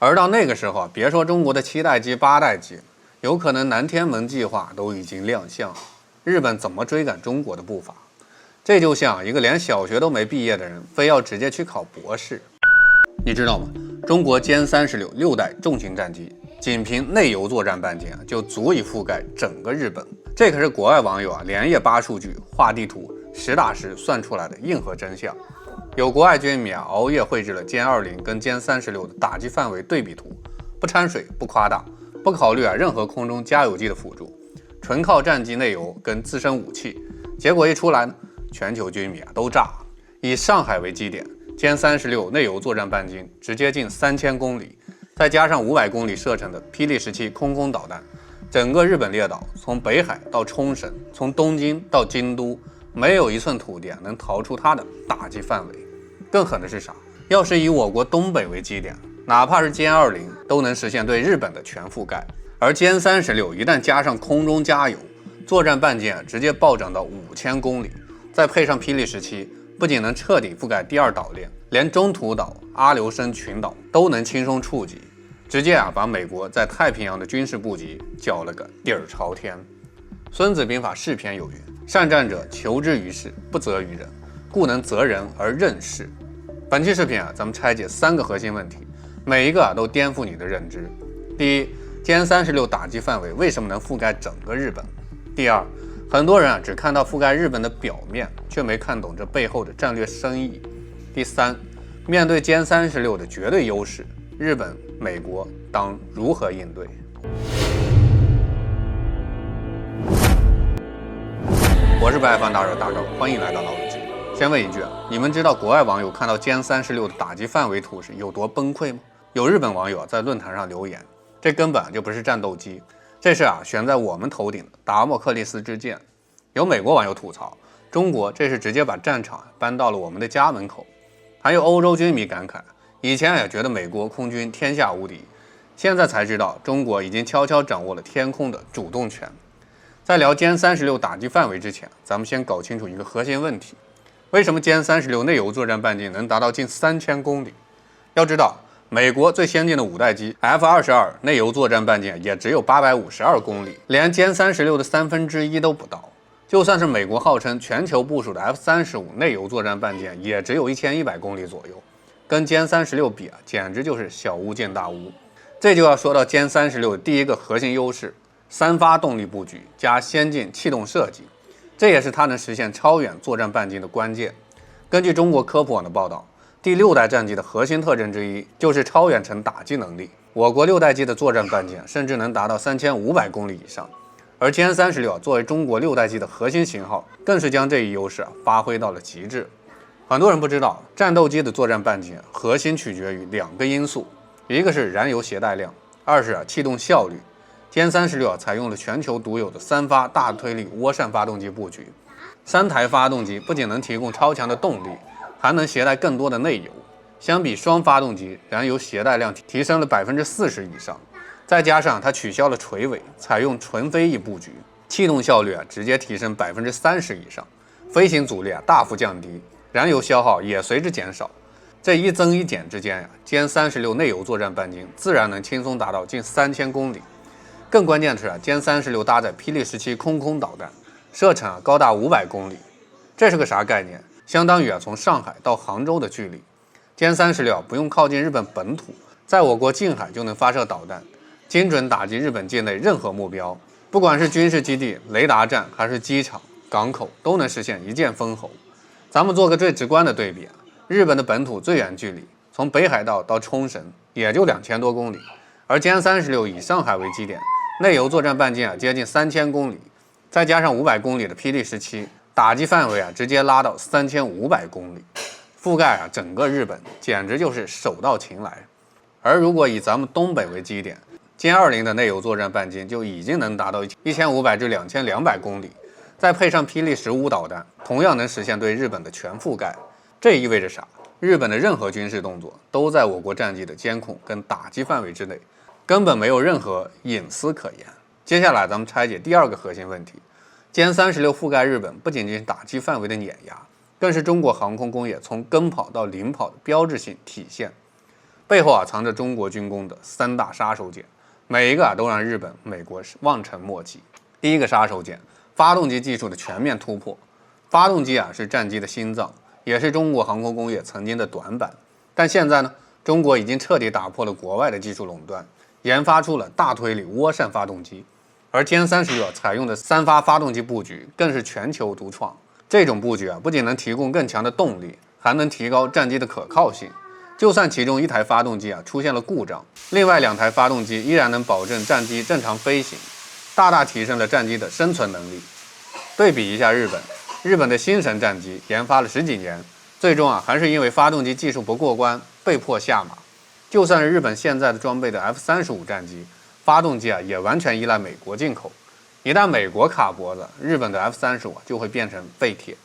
而到那個時候，別說中國的7代機、8代機，有可能南天門計劃都已經亮相了。日本怎麼追趕中國的步伐？這就像一個連小學都沒畢業的人，非要直接去考博士。你知道嗎？中國歼36 6代重型戰機，僅憑內油作戰半徑就足以覆蓋整個日本。這可是國外網友連夜扒數據、畫地圖、實打實算出來的硬核真相。有國外軍迷熬夜繪制了歼20跟殲36的打擊範圍对比圖，不摻水、不誇大、不考慮任何空中加油機的輔助，純靠戰機內油跟自身武器。結果一出來呢，全球軍迷都炸了。以上海為基點，歼36內油作戰半徑直接近3000公里，再加上500公里射程的霹靂17空空導彈，整個日本列島從北海到沖繩，從東京到京都，沒有一寸土地能逃出它的打擊範圍。更狠的是啥？要是以我國東北為基點，哪怕是歼20都能實現對日本的全覆蓋。而殲36一旦加上空中加油，作戰半徑直接暴漲到5000公里，再配上霹靂17，不僅能徹底覆蓋第二島鏈，連中途島、阿留申群島都能輕鬆觸及，直接把美國在太平洋的軍事布局攪了個底兒朝天。孫子兵法释篇有云：善戰者求之於事，不責於人，故能擇人而任事。本期視頻咱們拆解3個核心問題，每一個都顛覆你的認知。第一，歼36打擊範圍為什麼能覆蓋整個日本？第二，很多人只看到覆蓋日本的表面，卻沒看懂這背後的戰略深意。第三，面對殲36的絕對優勢，日本、美國當如何應對？我是不愛放大熱大招，歡迎來到老友記。先問一句，你們知道國外網友看到殲36的打擊範圍圖時有多崩潰嗎？有日本網友在論壇上留言，這根本就不是戰鬥機，這是懸在我們頭頂的達摩克利斯之劍。有美國網友吐槽，中國這是直接把戰場搬到了我們的家門口。還有歐洲軍迷感慨，以前也覺得美國空軍天下無敵，現在才知道中國已經悄悄掌握了天空的主動權。在聊殲36打擊範圍之前，咱們先搞清楚一個核心問題：為什麼殲36內油作戰半徑能達到近3000公里？要知道，美國最先進的5代機 F-22內油作戰半徑也只有852公里，連殲36的1/3都不到。就算是美國号稱全球部署的 F-35內油作戰半徑也只有1100公里左右，跟殲36比簡直就是小巫見大巫。這就要說到殲36的第一個核心優勢：3發動力布局加先進氣動設計，這也是它能實现超遠作戰半徑的關鍵。根據中國科普網的報道，第6代戰機的核心特徵之一就是超遠程打擊能力。我國6代機的作戰半徑甚至能達到3500公里以上，而殲36作為中国6代機的核心型號，更是将這一優勢发揮到了極致。很多人不知道，戰鬥機的作戰半徑核心取決於2個因素，一個是燃油攜帶量，二是氣動效率。殲36採用了全球獨有的3發大推力涡扇發動機布局，3台發動機不僅能提供超強的動力，還能攜帶更多的內油。相比雙發動機，燃油攜帶量提升了40%以上。再加上它取消了垂尾，採用纯飞翼布局，氣动效率直接提升30%以上，飛行阻力大幅降低，燃油消耗也隨之減少。這一增一減之間殲36內油作戰半徑自然能輕鬆達到近3000公里。更關鍵的是殲36搭載霹靂17空空導彈，射程高達500公里。這是個啥概念？相當於從上海到杭州的距離。殲36不用靠近日本本土，在我國近海就能發射導彈，精準打擊日本境內任何目標，不管是軍事基地、雷達站還是機場、港口，都能實現一箭封喉。咱們做個最直觀的对比，日本的本土最遠距離從北海道到沖繩也就2000多公里，而殲36以上海為基點，內油作戰半徑接近3000公里，再加上500公里的霹靂17，打擊範圍直接拉到3500公里，覆蓋整個日本，簡直就是手到擒來。而如果以咱們東北為基點，殲20的內油作戰半徑就已經能達到1500至2200公里，再配上霹靂15導彈，同樣能實現對日本的全覆蓋。這意味着啥？日本的任何軍事動作都在我國戰機的監控跟打擊範圍之內，根本沒有任何隱私可言。接下來咱們拆解第2個核心問題：殲36覆蓋日本不僅僅是打擊範圍的碾壓，更是中國航空工業從跟跑到領跑的標誌性體現。背後藏着中國軍工的3大殺手鐧，每一個都讓日本、美國望塵莫及。第一個殺手鐧，發動機技術的全面突破。發動機是戰機的心臟，也是中國航空工業曾經的短板。但現在呢，中國已經徹底打破了國外的技術壟斷，研發出了大推力涡扇發動機。而歼36採用的3發發動機布局更是全球獨創。這種布局不僅能提供更強的動力，還能提高戰機的可靠性。就算其中一台發動機出現了故障，另外2台發動機依然能保證戰機正常飛行，大大提升了戰機的生存能力。对比一下日本的星神戰機研發了10幾年，最終還是因為發動機技術不過關，被迫下馬。就算是日本現在的裝備的 F-35戰機，發動機也完全依賴美國进口。一旦美國卡脖子，日本的 F-35就會變成廢鐵。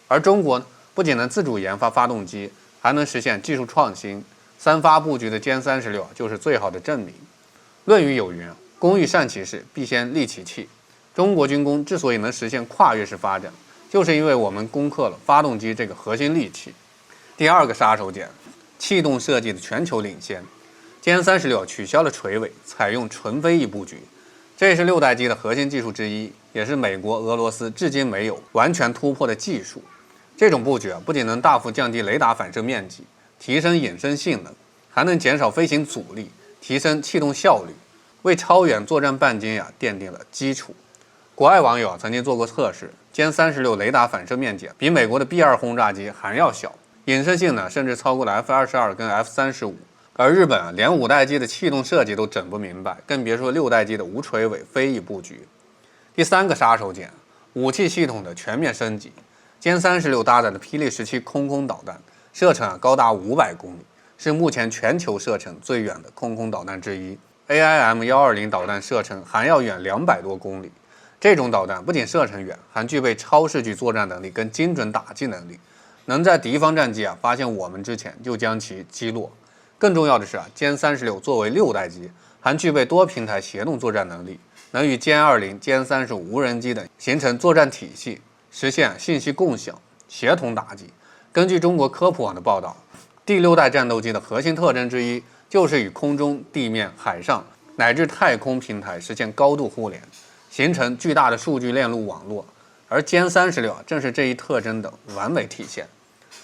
而中國呢，不僅能自主研發發動機，還能實現技術創新。3發布局的歼36就是最好的證明。論語有云：工欲善其事，必先利其器。中國軍工之所以能實現跨越式發展，就是因為我們攻克了發動機這個核心利器。第二個殺手鐧，氣動設計的全球領先。歼36取消了垂尾，採用純飛翼布局，這是6代機的核心技術之一，也是美國、俄羅斯至今沒有完全突破的技術。這種布局不僅能大幅降低雷達反射面積，提升隱身性能，還能減少飛行阻力，提升氣動效率，為超遠作戰半徑奠定了基礎。國外網友曾經做過測試，殲36雷達反射面積比美國的 B2 轟炸機還要小，隱身性甚至超過了 F-22跟 F-35。而日本連5代機的氣动設計都整不明白，更別說6代機的無垂尾飛翼布局。第3個殺手鐧，武器系統的全面升級。殲36搭載的霹靂17空空導彈，射程高達500公里，是目前全球射程最遠的空空導彈之一。AIM-120導彈射程還要遠200多公里。這種導彈不僅射程遠，還具備超視距作戰能力跟精準打擊能力，能在敵方戰機發現我們之前就將其擊落。更重要的是殲36作為6代機，還具備多平台協同作戰能力，能與殲20、殲35無人機等形成作戰體系，實現信息共享、協同打擊。根據中國科普網的報道，第6代戰鬥機的核心特徵之一就是與空中、地面、海上乃至太空平台實現高度互聯，形成巨大的數據鏈路網絡。而殲36正是這一特徵的完美體現。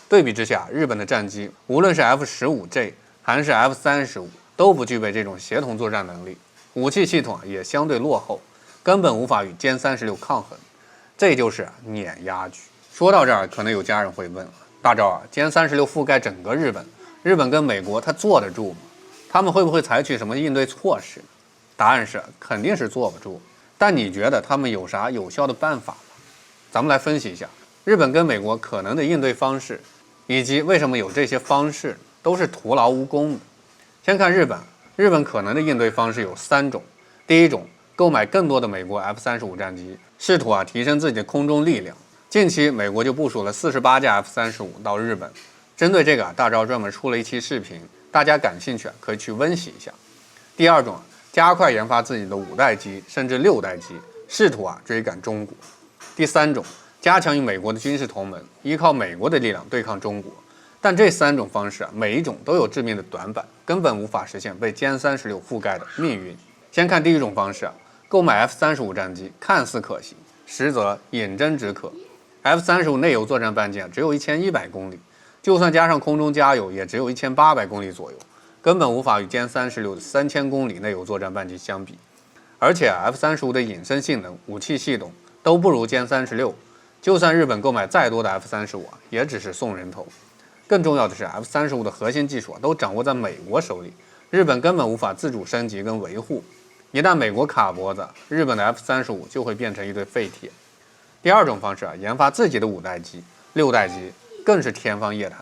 對比之下，日本的戰機無論是 F-15J 還是 F-35都不具備這種協同作戰能力，武器系統也相對落後，根本無法與殲36抗衡，這就是碾壓局。說到這兒，可能有家人會問：大钊殲36覆蓋整個日本，日本跟美國他坐得住嗎？他們會不會採取什麼應對措施？答案是肯定是坐不住。但你覺得他們有啥有效的辦法嗎？咱们來分析一下日本跟美國可能的應對方式，以及為什麼有這些方式都是徒勞無功的。先看日本可能的應對方式有3種。第一種，購買更多的美國 F-35戰機，試圖提升自己的空中力量。近期美國就部署了48架 F-35到日本，針對這個大钊專門出了一期視頻，大家感興趣可以去溫習一下。第二種，加快研發自己的5代機甚至6代機，試圖追趕中國。第3種，加強與美國的軍事同盟，依靠美國的力量對抗中國。但這3種方式每一種都有致命的短板，根本無法實現被殲36覆蓋的命運。先看第一種方式，購買 F-35戰機看似可行，實則飲鴆止渴。F-35內油作戰半徑只有1100公里，就算加上空中加油，也只有1800公里左右，根本無法與殲36的3000公里內油作戰半徑相比。而且 F-35的隱身性能、武器系統都不如殲36，就算日本購買再多的 F-35也只是送人头。更重要的是 F-35的核心技術都掌握在美国手裡，日本根本无法自主升級跟維護。一旦美國卡脖子，日本的 F-35就會變成一堆廢鐵。第二種方式研發自己的5代機、6代機更是天方夜譚。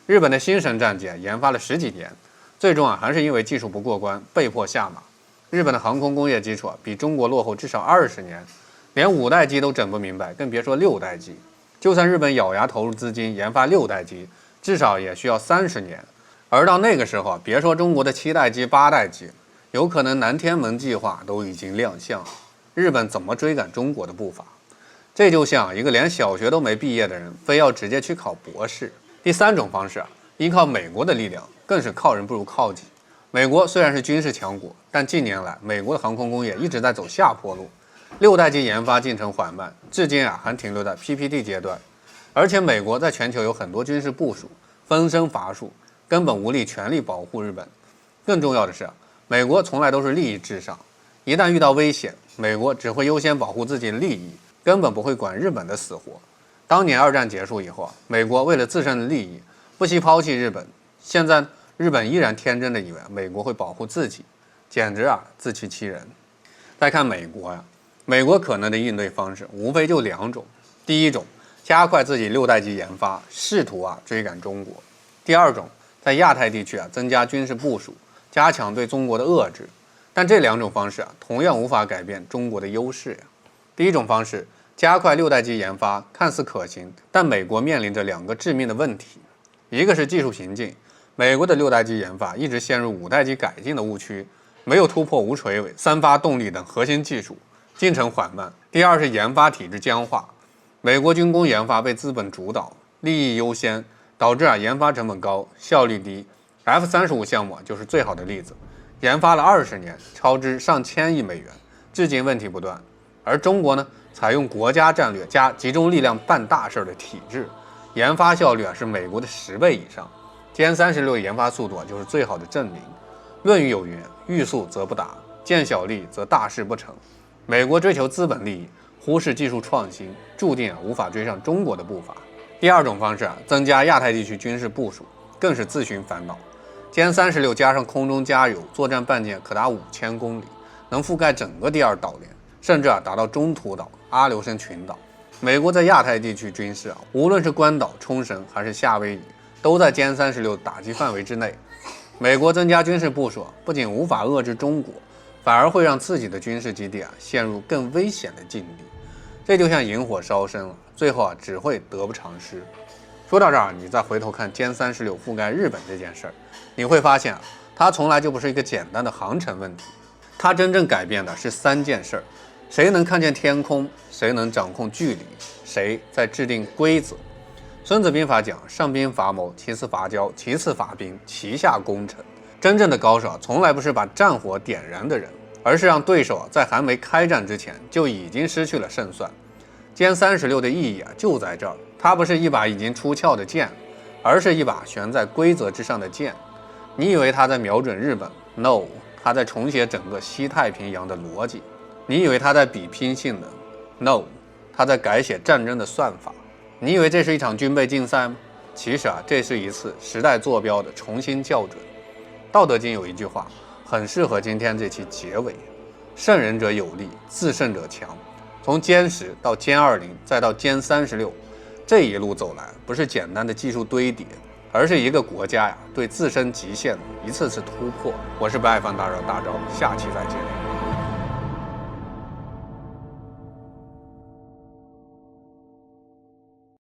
日本的星神戰機研發了10幾年，最終還是因為技術不過關，被迫下馬。日本的航空工業基礎比中國落後至少20年，連5代機都整不明白，更別說6代機。就算日本咬牙投入資金研發6代機，至少也需要30年。而到那個時候，別說中國的7代機、8代機，有可能南天門計劃都已經亮相了。日本怎麼追趕中國的步伐？這就像一個連小學都沒畢業的人，非要直接去考博士。第3種方式，依靠美國的力量，更是靠人不如靠己。美國虽然是軍事强国，但近年来美国的航空工業一直在走下坡路，6代機研发进程緩慢，至今還停留在 PPT 階段。而且美國在全球有很多軍事部署，分身乏術，根本無力全力保護日本。更重要的是，美國從来都是利益至上，一旦遇到危險，美國只會優先保護自己的利益，根本不會管日本的死活。當年2戰結束以後，美國為了自身的利益，不惜拋棄日本。現在日本依然天真的以為美國會保護自己，簡直自欺欺人。再看美國美國可能的應對方式無非就2種：第一種，加快自己6代機研發，試圖追趕中國；第二種，在亞太地區增加軍事部署，加強對中國的遏制。但這2種方式同樣無法改變中國的優勢第一種方式，加快6代機研發，看似可行，但美國面臨着2個致命的問題。一個是技術瓶頸，美國的6代機研發一直陷入5代機改進的誤區，沒有突破無垂尾、3發動力等核心技術，進程緩慢。第二是研發體制僵化，美國軍工研發被資本主導，利益優先，導致研發成本高，效率低。F-35項目就是最好的例子，研發了20年，超支上千億美元，至今問題不斷。而中國呢，採用國家戰略加集中力量辦大事的體制，研發效率是美國的10倍以上。歼36研發速度就是最好的證明。論語有云：欲速則不達，見小利則大事不成。美國追求資本利益，忽視技術創新，注定无法追上中國的步伐。第二種方式增加亞太地區軍事部署，更是自尋煩惱。殲36加上空中加油，作戰半徑可達5000公里，能覆蓋整個第2島鏈，甚至達到中途島、阿留申群島。美國在亞太地區軍事無論是關島、沖繩還是夏威夷，都在殲36打擊範圍之內。美國增加軍事部署，不僅無法遏制中國，反而會讓自己的軍事基地陷入更危險的境地。這就像引火燒身了，最後只會得不償失。說到這兒，你再回頭看殲36覆蓋日本這件事兒，你會發現它從來就不是一個簡單的航程問題，它真正改變的是3件事：誰能看見天空，誰能掌控距離，誰在制定規則。孙子兵法講：上兵伐謀，其次伐交，其次伐兵，其下攻城。真正的高手從来不是把戰火點燃的人，而是讓對手在還沒開戰之前就已經失去了勝算。殲36的意義就在這兒，它不是一把已經出鞘的箭，而是一把懸在規則之上的箭。你以為它在瞄準日本 ？No， 它在重寫整個西太平洋的邏輯。你以為它在比拼性能 ？No， 它在改寫戰爭的算法。你以為這是一場軍備競賽嗎？其實這是一次時代坐標的重新校準。道德經有一句話，很適合今天這期結尾：勝人者有力，自勝者強。從殲10到殲20，再到殲36，這一路走來，不是簡單的技術堆疊，而是一個國家對自身極限的一次次突破。我是不愛放大招大招，下期再見。